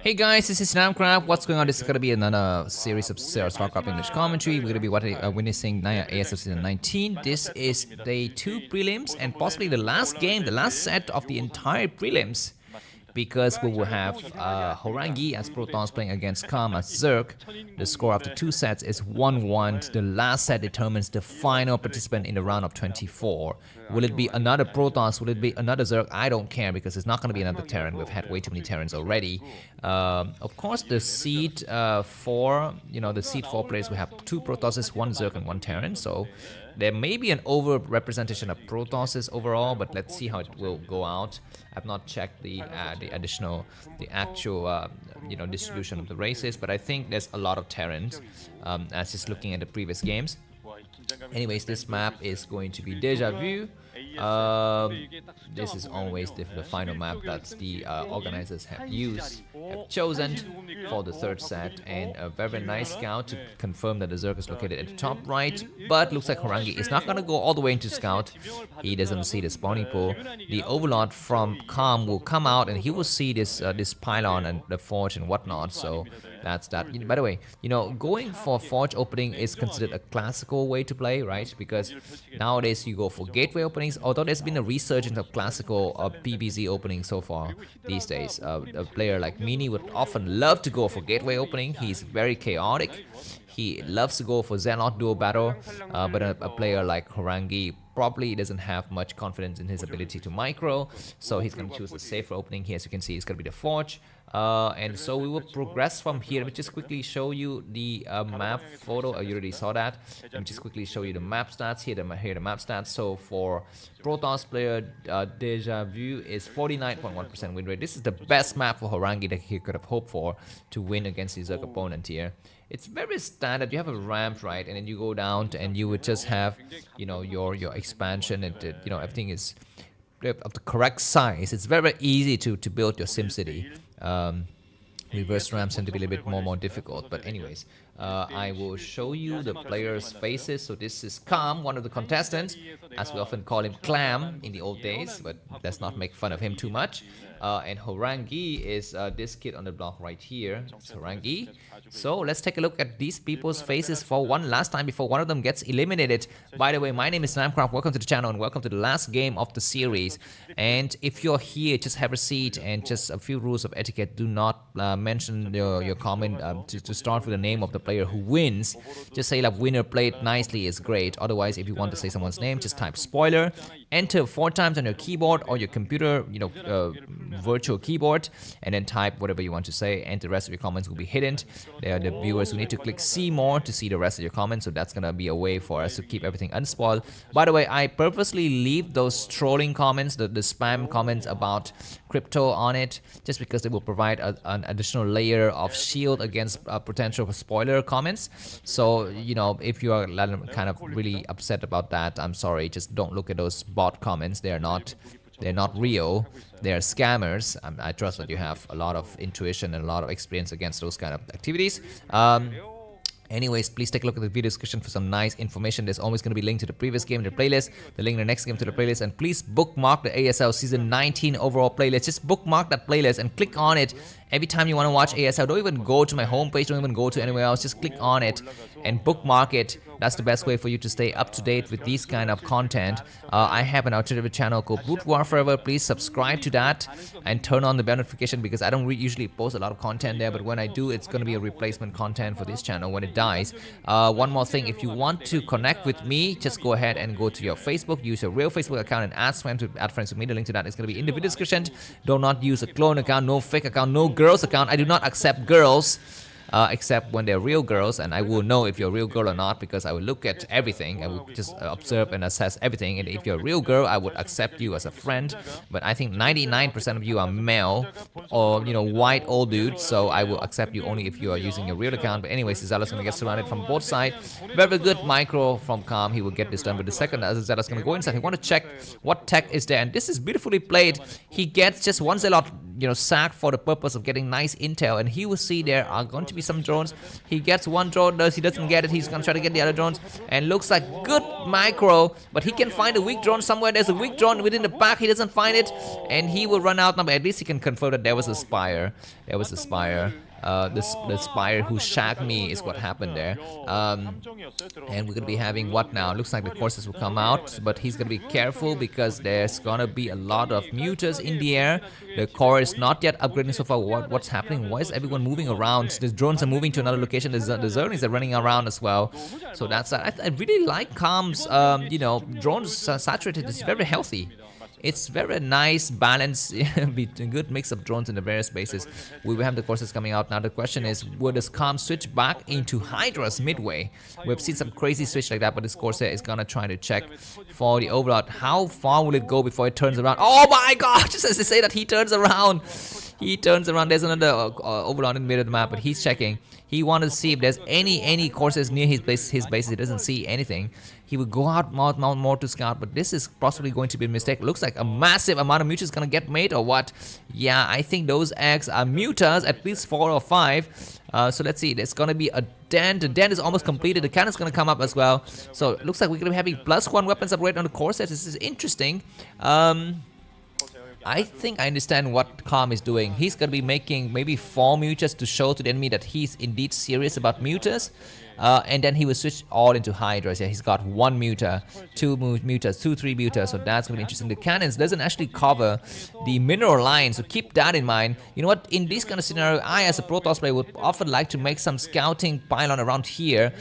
Hey guys, this is Namcraft. What's going on? This is gonna be another series of Starcraft English commentary. We're gonna be witnessing ASL S19. This is day 2 prelims and possibly the last game, the last set of the entire prelims. Because we will have Horang2 as Protoss playing against Calm as Zerg. The score after 2 sets is 1-1. The last set determines the final participant in the round of 24. Will it be another Protoss? Will it be another Zerg? I don't care because it's not going to be another Terran. We've had way too many Terrans already. Of course, the seed 4, the seed 4 players, we have 2 Protosses, 1 Zerg and 1 Terran. So there may be an over-representation of Protosses overall, but let's see how it will go out. I've not checked the actual distribution of the races, but I think there's a lot of Terrans as just looking at the previous games. Anyways, this map is going to be Deja Vu. This is always the final map that the organizers have chosen for the third set, and a very nice scout to confirm that the Zerg is located at the top right, but looks like Horang2 is not going to go all the way into scout. He doesn't see the spawning pool. The Overlord from Calm will come out and he will see this pylon and the forge and whatnot, so that's that. By the way, going for forge opening is considered a classical way to play, right? Because nowadays you go for gateway openings, although there's been a resurgence of classical PvZ openings so far these days. A player like Mini would often love to go for gateway opening. He's very chaotic. He loves to go for Zelle duo battle, but a player like Horang2 probably doesn't have much confidence in his ability to micro, so he's going to choose the safer opening here. As you can see, it's going to be the forge. And so we will progress from here. Let me just quickly show you the map photo. You already saw that. Let me just quickly show you the map stats here. The map stats. So for Protoss player, Deja Vu is 49.1% win rate. This is the best map for Horang2 that he could have hoped for to win against his Zerg opponent here. It's very standard. You have a ramp, right, and then you go down and you would just have, your expansion, and everything is of the correct size. It's very easy to build your SimCity. Reverse ramps tend to be a little bit more difficult, but anyways, I will show you the players' faces. So this is Calm, one of the contestants, as we often call him Clam in the old days, but let's not make fun of him too much. And Horang2 is this kid on the block right here. It's Horang2. So let's take a look at these people's faces for one last time before one of them gets eliminated. By the way, my name is Namcraft. Welcome to the channel and welcome to the last game of the series. And if you're here, just have a seat, and just a few rules of etiquette. Do not mention your comment to start with the name of the player who wins. Just say like winner played nicely is great. Otherwise, if you want to say someone's name, just type spoiler. Enter 4 times on your keyboard or your computer, virtual keyboard, and then type whatever you want to say, and the rest of your comments will be hidden. There are the viewers who need to click see more to see the rest of your comments, so that's gonna be a way for us to keep everything unspoiled. By the way, I purposely leave those trolling comments, the spam comments about crypto on it, just because they will provide an additional layer of shield against potential spoiler comments. So if you are kind of really upset about that, I'm sorry, just don't look at those bot comments. They're not real. They're scammers. I trust that you have a lot of intuition and a lot of experience against those kind of activities. Anyways, please take a look at the video description for some nice information. There's always going to be a link to the previous game in the playlist, the link to the next game to the playlist, and please bookmark the ASL Season 19 overall playlist. Just bookmark that playlist and click on it every time you want to watch ASL. Don't even go to my homepage, don't even go to anywhere else. Just click on it and bookmark it. That's the best way for you to stay up to date with these kind of content. I have an alternative channel called Broodwar Forever. Please subscribe to that and turn on the bell notification, because I don't usually post a lot of content there, but when I do, it's going to be a replacement content for this channel when it dies. One more thing, if you want to connect with me, just go ahead and go to your Facebook, use your real Facebook account and add friends with me. The link to that is going to be in the video description. Do not use a clone account, no fake account, no girls account. I do not accept girls. Except when they're real girls, and I will know if you're a real girl or not, because I will look at everything. I will just observe and assess everything, and if you're a real girl, I would accept you as a friend. But I think 99% of you are male or white old dudes, so I will accept you only if you are using your real account. But anyways, Zelle's gonna get surrounded from both sides. Very good micro from Calm. He will get this done. But the second Zelle's gonna go inside, he want to check what tech is there, and this is beautifully played. He gets just one Zelle sacked for the purpose of getting nice intel, and he will see there are going to be some drones. He gets one drone, he doesn't get it. He's gonna try to get the other drones, and looks like good micro, but he can find a weak drone somewhere. There's a weak drone within the back. He doesn't find it, and he will run out now. But at least he can confirm that there was a spire. There was a spire. The spire who shagged me is what happened there. And we're gonna be having what now? Looks like the courses will come out, but he's gonna be careful because there's gonna be a lot of mutas in the air. The core is not yet upgrading so far. What's happening? Why is everyone moving around? The drones are moving to another location. The Zerglings are running around as well. So that's I really like Calm's you know, drones saturated. It's very healthy. It's very nice balance, good mix of drones in the various bases. We will have the courses coming out now. The question is, will this Calm switch back into Hydras midway? We've seen some crazy switch like that, but this Corsair is gonna try to check for the overlord. How far will it go before it turns around? Oh my god, just as they say that he turns around. He turns around. There's another overlord in the middle of the map, but he's checking. He wants to see if there's any courses near his base. He doesn't see anything. He will go out more to scout, but this is possibly going to be a mistake. Looks like a massive amount of mutas is gonna get made, or what? Yeah, I think those eggs are mutas, at least 4 or 5. So let's see. There's gonna be a den. The den is almost completed. The cannon's gonna come up as well. So it looks like we're gonna be having +1 weapons upgrade on the Corsair. This is interesting. I think I understand what Calm is doing. He's gonna be making maybe 4 mutas to show to the enemy that he's indeed serious about mutas. And then he will switch all into Hydras. Yeah, he's got 1 muta, 2 mutas, 2, 3 mutas. So that's gonna be interesting. The cannons doesn't actually cover the mineral line, so keep that in mind. You know what? In this kind of scenario, I as a Protoss player would often like to make some scouting pylon around here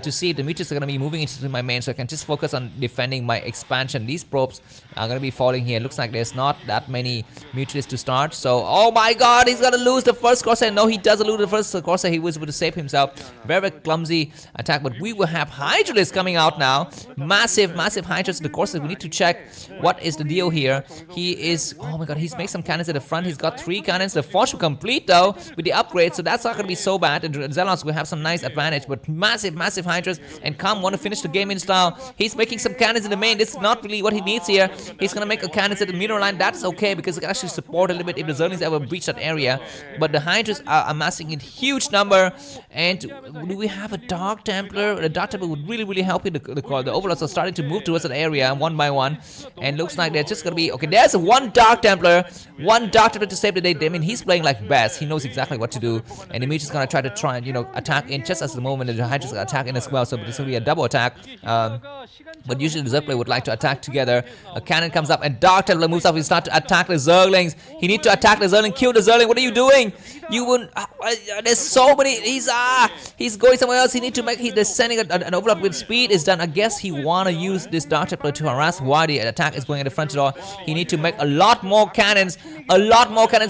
to see if the mutas are gonna be moving into my main, so I can just focus on defending my expansion. These probes are gonna be falling here. Looks like there's not that many mutas to start. So, oh my god, he's gonna lose the first Corsair. No, he doesn't lose the first Corsair. He was able to save himself. Very clumsy attack, but we will have Hydras coming out now. Massive Hydras. The courses, we need to check what is the deal here. He is, oh my god, he's made some cannons at the front. He's got 3 cannons. The force will complete though with the upgrade, so that's not gonna be so bad. And Zelos will have some nice advantage, but massive Hydras. And Calm want to finish the game in style. He's making some cannons in the main. This is not really what he needs here. He's gonna make a cannons at the mineral line. That is okay because it can actually support a little bit if the Zerglings ever breach that area. But the Hydras are amassing in huge number. And do we have a Dark Templar? The Dark Templar would really help in the overlords are starting to move towards that area one by one, and looks like they're just gonna be okay. There's one Dark Templar to save the day. I mean, he's playing like best. He knows exactly what to do, and the Demetrius is gonna try to attack in just as the moment the Hydras are attacking as well. So this will be a double attack. But usually the Zerg player would like to attack together. A cannon comes up and Dark Templar moves up. He starts to attack the Zerglings. He needs to attack the Zergling, kill the Zergling. What are you doing? You wouldn't. There's so many. He's going somewhere else. He needs to make. They're sending an overlap with speed is done. I guess he wanna use this Dark Templar to harass while the attack is going at the front door. He needs to make a lot more cannons.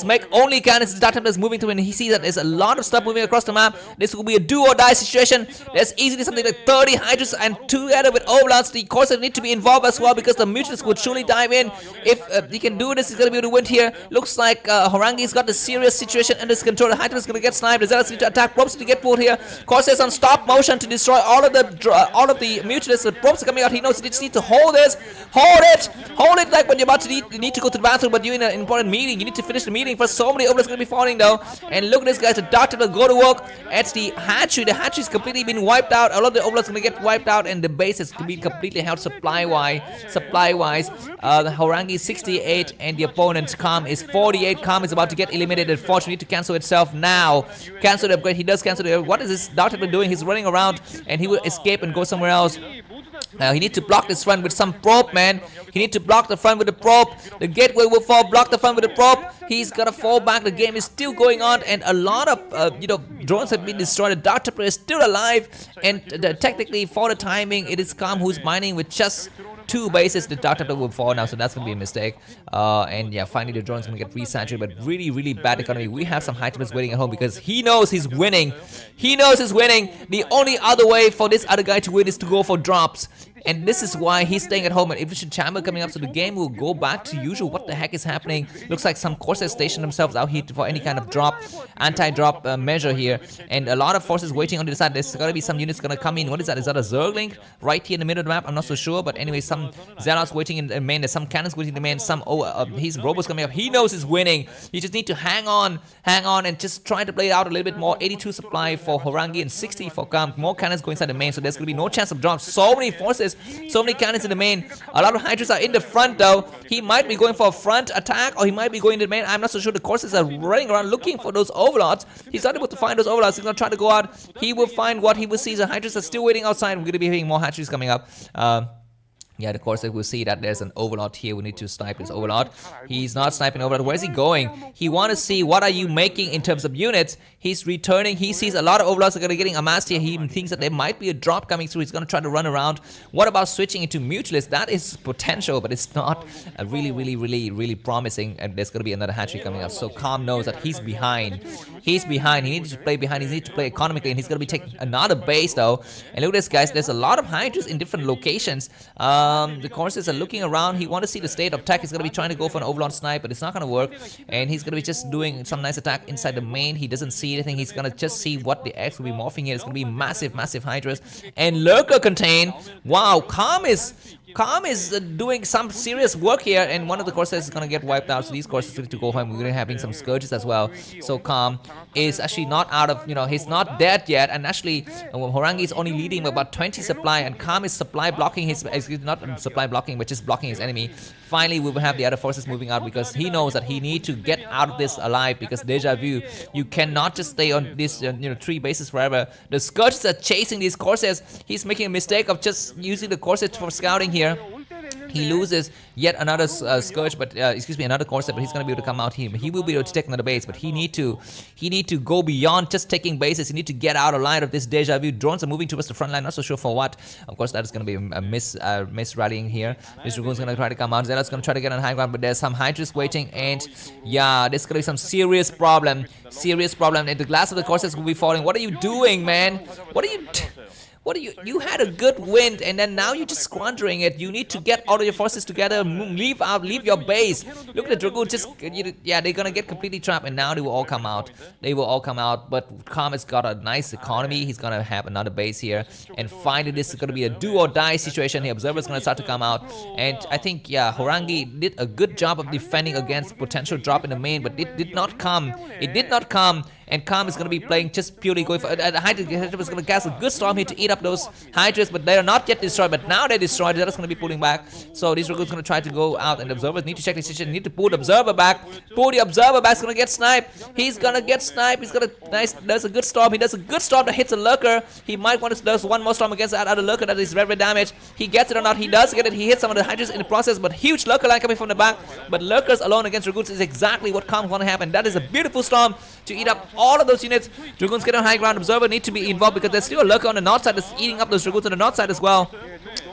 Make only cannons. The Dark Templar is moving through, and he sees that there's a lot of stuff moving across the map. This will be a do or die situation. There's easily something like 30 Hydras, and together with overlords, the Corsair need to be involved as well because the mutants would surely dive in. If he can do this, he's gonna be able to win here. Looks like Horang2's got a serious situation under his control. The Hydra is gonna get sniped. The Zealots need to attack. Probes to get pulled here. Corsair's on stop motion to destroy all of the mutants. The probes are coming out. He knows he just needs to hold this. Hold it like when you're about to need to go to the bathroom, but you're in an important meeting. You need to finish the meeting first. So many overlords gonna be falling though. And look at this, guys. The Dark Templar go to work. It's the hatchery. The hatchery's completely been wiped out. A lot of the overlords gonna get wiped out, and the base has been completely held supply-wise. The Horang2 is 68, and the opponent's Calm is 48. Calm is about to get eliminated. Forge need to cancel itself now. Cancel the upgrade. He does cancel the upgrade. What is this Dark Templar doing? He's running around, and he will escape and go somewhere else. He needs to block this front with some probe, man. He needs to block the front with the probe. The gateway will fall. Block the front with the probe. He's gonna fall back. The game is still going on, and a lot of drones have been destroyed. The Dark Templar is still alive, and technically for the timing, it is Calm who's mining with just 2 bases. The Dark Templar will fall now, so that's gonna be a mistake. And yeah, finally the drone's gonna get resaturated, but really bad economy. We have some Hydras waiting at home because he knows he's winning. The only other way for this other guy to win is to go for drops. and this is why he's staying at home. And efficient chamber coming up, so the game will go back to usual. What the heck is happening? Looks like some Corsairs stationed themselves out here for any kind of drop, anti-drop measure here, and a lot of forces waiting on the side. There's gonna be some units gonna come in. What is that? Is that a Zerg link right here in the middle of the map? I'm not so sure, but anyway, some Zealots waiting in the main. There's some cannons waiting in the main. Some his robots coming up. He knows he's winning. You just need to hang on, and just try to play it out a little bit more. 82 supply for Horang2 and 60 for Kam. More cannons go inside the main, so there's gonna be no chance of drops. So many forces, so many cannons in the main. A lot of Hydras are in the front though. He might be going for a front attack, or he might be going to the main. I'm not so sure. The Corsairs are running around looking for those overlords. He's not able to find those overlords. He's gonna try to go out. He will find what he will see. The Hydras are still waiting outside. We're gonna be having more hatcheries coming up. Yeah, of course, we'll see that there's an overlord here. We need to snipe this overlord. He's not sniping overlord. Where's he going? He wants to see what are you making in terms of units. He's returning. He sees a lot of overlords are getting amassed here. He thinks that there might be a drop coming through. He's going to try to run around. What about switching into mutualists? That is potential, but it's not really promising. And there's going to be another hatchery coming up. So Calm knows that he's behind. He's behind. He needs to play behind. He needs to play economically, and he's going to be taking another base though. And look at this, guys. There's a lot of Hydras in different locations. The Corsairs are looking around. He wants to see the state of tech. He's going to be trying to go for an overlord snipe, but it's not going to work. And he's going to be just doing some nice attack inside the main. He doesn't see anything. He's going to just see what the X will be morphing here. It's going to be massive Hydras. And Lurker contain. Wow, Calm is doing some serious work here, and one of the Corsairs is going to get wiped out, so these Corsairs need to go home. We're going to be having some Scourges as well. So Calm is actually not out of, he's not dead yet, and actually Horang2 is only leading about 20 supply, and Calm is supply blocking his, not supply blocking, but just blocking his enemy. Finally, we will have the other forces moving out, because he knows that he needs to get out of this alive, because Deja Vu, you cannot just stay on this 3 bases forever. The Scourges are chasing these Corsairs. He's making a mistake of just using the Corsairs for scouting here. He loses yet another Scourge, but another Corsair, but he's gonna be able to come out here. He will be able to take another base, but he need to go beyond just taking bases. He need to get out of line of this Deja Vu. Drones are moving towards the front line, not so sure for what. Of course, that is gonna be a miss rallying here. This Dragoon's gonna try to come out. Zella's gonna try to get on high ground, but there's some Hydras waiting, and yeah, there's gonna be some serious problem. And the glass of the Corsairs will be falling. What are you doing, man? You had a good wind, and then now you're just squandering it. You need to get all of your forces together, leave your base. Look at the Dragoon, they're gonna get completely trapped, and now they will all come out. But Calm has got a nice economy. He's gonna have another base here, and finally this is gonna be a do or die situation. The Observer's gonna start to come out, and I think, yeah, Horang2 did a good job of defending against potential drop in the main, but it did not come. And Calm is going to be playing just purely going for... the Hydra is going to cast a good storm here to eat up those Hydras, but they are not yet destroyed. But now they're destroyed. They're just going to be pulling back. So these Dragoons are going to try to go out, and the Observers need to check the situation. Need to pull the Observer back. Pull the Observer back. He's going to get sniped. He's going to get sniped. He's going to... Does a good storm. He does a good storm that hits a Lurker. He might want to... Does one more storm against that other Lurker that is very damaged. He gets it or not. He does get it. He hits some of the Hydras in the process, but huge Lurker line coming from the back. But Lurkers alone against Dragoons is exactly what Calm want to happen. That is a beautiful storm to eat up all of those units. Dragoons get on high ground. Observer need to be involved, because there's still a Lurker on the north side that's eating up those Dragoons on the north side as well.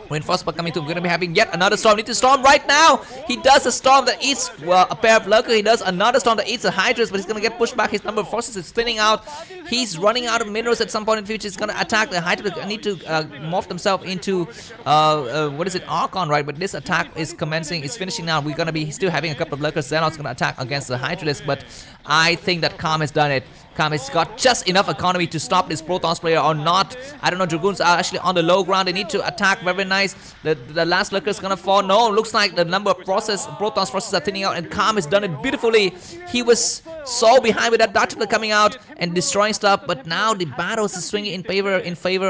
Reinforcement coming through. We're going to be having yet another storm. Need to storm right now. He does a storm that eats a pair of Lurker. He does another storm that eats the Hydras, but he's going to get pushed back. His number of forces is thinning out. He's running out of minerals at some point in the future. He's going to attack the Hydras. Need to morph themselves into Archon, right? But this attack is commencing. It's finishing now. We're going to be still having a couple of Lurkers. Zealot's going to attack against the Hydras, but I think that Calm has done it. Calm has got just enough economy to stop this Protoss player or not. I don't know. Dragoons are actually on the low ground. They need to attack. Very nice. The last Lurker is gonna fall. No, looks like the number of Protoss forces are thinning out, and Calm has done it beautifully. He was so behind with that Dartler coming out and destroying stuff, but now the battles is swinging in favor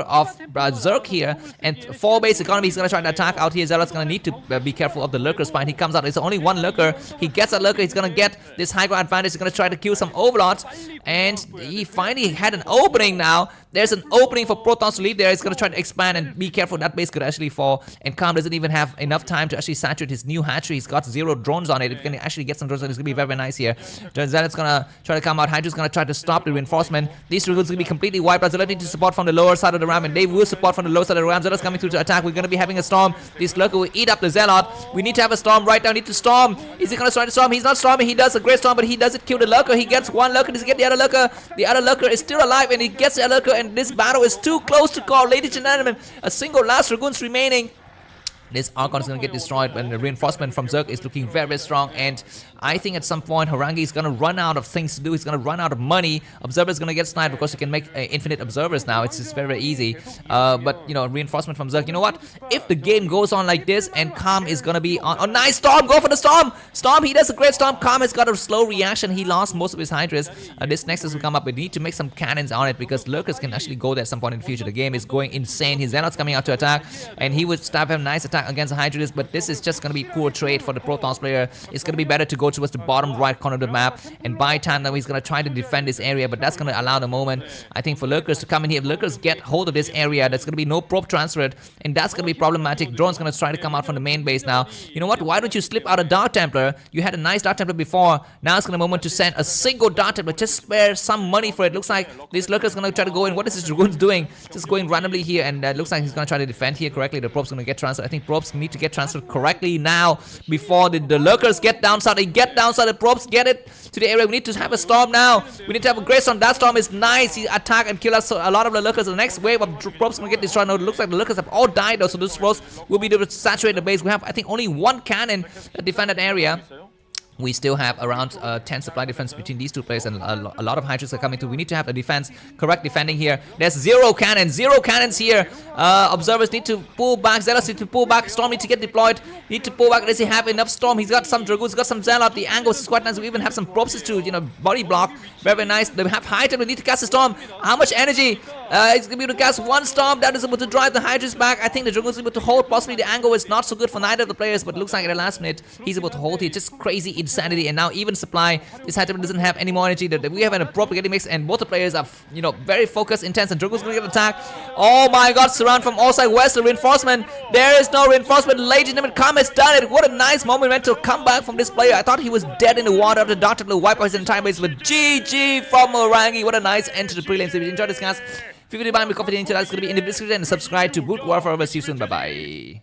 of Zerg here, and 4 base economy. He's gonna try to attack out here. Zealot's gonna need to be careful of the Lurker spine. He comes out. There's only one Lurker. He gets a Lurker. He's gonna get this high ground advantage. He's gonna try to kill some Overlords, and he finally had an opening now. There's an opening for Protoss to leave there. He's going to try to expand, and be careful. That base could actually fall, and Calm doesn't even have enough time to actually saturate his new hatchery. He's got 0 drones on it. If he can actually get some drones on it, it's going to be very nice here. Zealot's going to try to come out. Hydra's going to try to stop the reinforcement. These Dragoons are going to be completely wiped out. Zealot need to support from the lower side of the ramp, and they will support from the lower side of the ramp. Zealot's coming through to attack. We're going to be having a storm. This Lurker will eat up the Zealot. We need to have a storm right now. We need to storm. Is he going to try to storm? He's not storming. He does a great storm, but he doesn't kill the Lurker. He gets one Lurker. Does he get the other Lurker? The other Lurker is still alive, and he gets the other Lurker, and this battle is too close to call. Ladies and gentlemen, a single last Dragoons remaining. This Archon is going to get destroyed, and the reinforcement from Zerg is looking very, very strong. And I think at some point Horang2 is going to run out of things to do. He's going to run out of money. Observer is going to get sniped because you can make infinite observers now. It's just very, very easy. But you know, reinforcement from Zerg. You know what? If the game goes on like this, and Calm is going to be on. Oh, nice Storm! Go for the Storm! Storm! He does a great Storm. Calm has got a slow reaction. He lost most of his Hydras. This Nexus will come up. We need to make some cannons on it because Lurkers can actually go there at some point in the future. The game is going insane. His Zealot's coming out to attack, and he would stab him. Nice attack against the Hydras. But this is just going to be poor trade for the Protoss player. It's going to be better to go towards the bottom right corner of the map and buy time. Now he's going to try to defend this area, but that's going to allow the moment, I think, for Lurkers to come in here. If Lurkers get hold of this area, there's going to be no probe transferred, and that's going to be problematic. Drone's going to try to come out from the main base now. You know what? Why don't you slip out a Dark Templar? You had a nice Dark Templar before. Now it's going to be a moment to send a single Dark Templar. Just spare some money for it. Looks like this Lurker's going to try to go in. What is this Dragoon doing? Just going randomly here, and looks like he's going to try to defend here correctly. The probe's going to get transferred. I think probes need to get transferred correctly now before the Lurkers get downside. They get downside. The probes get it to the area. We need to have a Storm now. We need to have a great Storm. That Storm is nice. He attack and kill us. So a lot of the Lurkers. The next wave of probes going to get destroyed. Now it looks like the Lurkers have all died though. So this probes will be able to saturate the base. We have, I think, only one cannon that defend that area. We still have around 10 supply difference between these two players, and a lot of Hydras are coming through. We need to have the defense, correct defending here. There's zero cannons here. Observers need to pull back. Zealots need to pull back. Storm need to get deployed. Need to pull back. Does he have enough Storm? He's got some Dragoons, got some Zelle up. The angles is quite nice. We even have some probes to, you know, body block. Very, very nice. They have high time. We need to cast a Storm. How much energy? He's going to be able to cast one Storm. That is able to drive the Hydras back. I think the Dragoons are able to hold. Possibly the angle is not so good for neither of the players, but it looks like at the last minute he's able to hold it. Just crazy insanity. And now even supply, this Hydra doesn't have any more energy. That we have an appropriate mix, and both the players are, you know, very focused, intense, and Dragoon's going to get attacked. Oh my god, surround from all sides. Where's the reinforcement? There is no reinforcement. Ladies and gentlemen, Calm has done it. What a nice moment to come back from this player. I thought he was dead in the water after Dr. Blue wiped out his entire base, but GG from Horang2. What a nice end to the prelims. If you enjoyed this, guys, if you buy me coffee, that's going to be in the description, and subscribe to broodwar for us. See you soon. Bye bye.